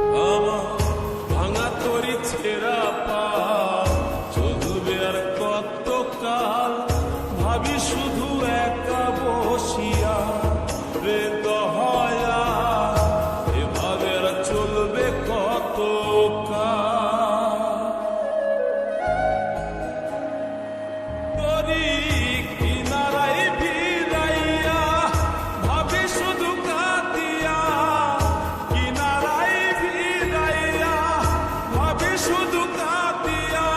আমার ভাঙা তরি ছেঁড়া পা চলবে আর কত কাল, ভাবি শুধু একা বসিয়া রে দহয়া, এভাবে আর চলবে কত কাল। তরি কিনারায় ভিড়াইয়া ভাবি শুধু কাঁদিয়া, কিনারায় ভিড়াইয়া ভাবি শুধু কাঁদিয়া,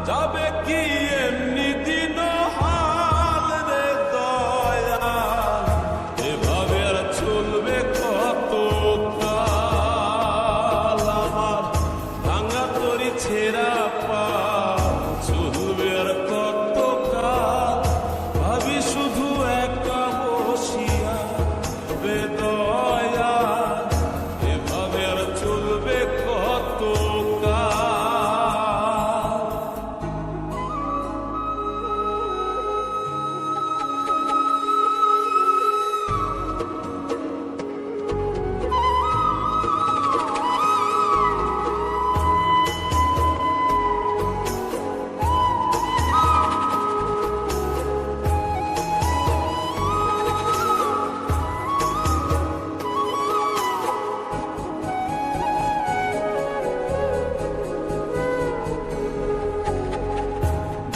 যাবে কি এমনি দিন হাল রে দয়াল, এভাবে আর চলবে কত কাল। আমার ভাঙা তরি ছেঁড়া পা চলবে আর কত কাল, ভাবি শুধু একা বসিয়া রে দয়াল, এভাবে আর চলবে কত কাল।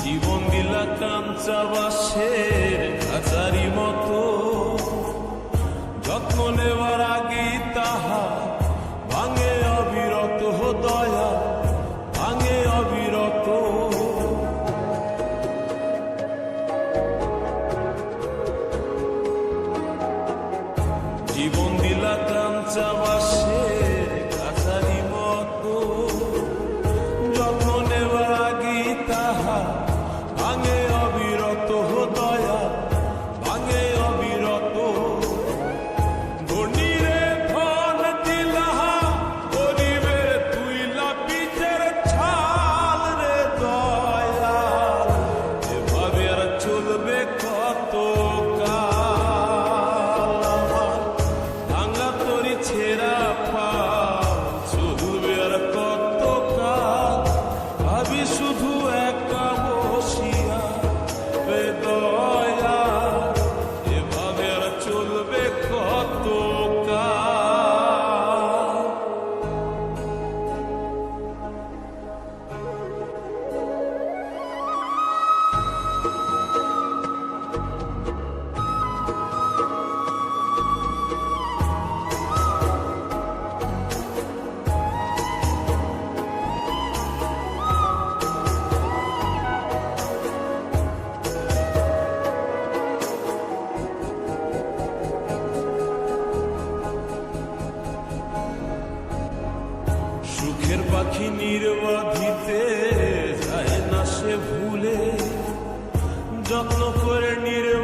জীবন দিলা কাঞ্চা বাসের খাঁচারি মতো, যত্ন নেওয়ার আগে তাহা ভাঙে অবিরত দয়া, ভাঙে অবিরত। জীবন দিলা কাঞ্চা বাসের খাঁচারি মতো, যত্ন নেওয়ার আগে তাহা ভাঙে অবিরত দয়া, ভাঙে অবিরত। ধনীরে ধন দিলা গরিবের তুইলা পিঠের ছাল রে দয়াল, এভাবে আর চলবে কত কাল। আমার ভাঙা তরি ছেঁড়া পা চলবে আর কত কাল, ভাবি শুধু একা বসিয়া রে দয়াল, এভাবে আর চলবে কত কাল। সুখের পাখি নির্বাধিতে যায় না সে ভুলে, যত্ন করে নির্বাধিতে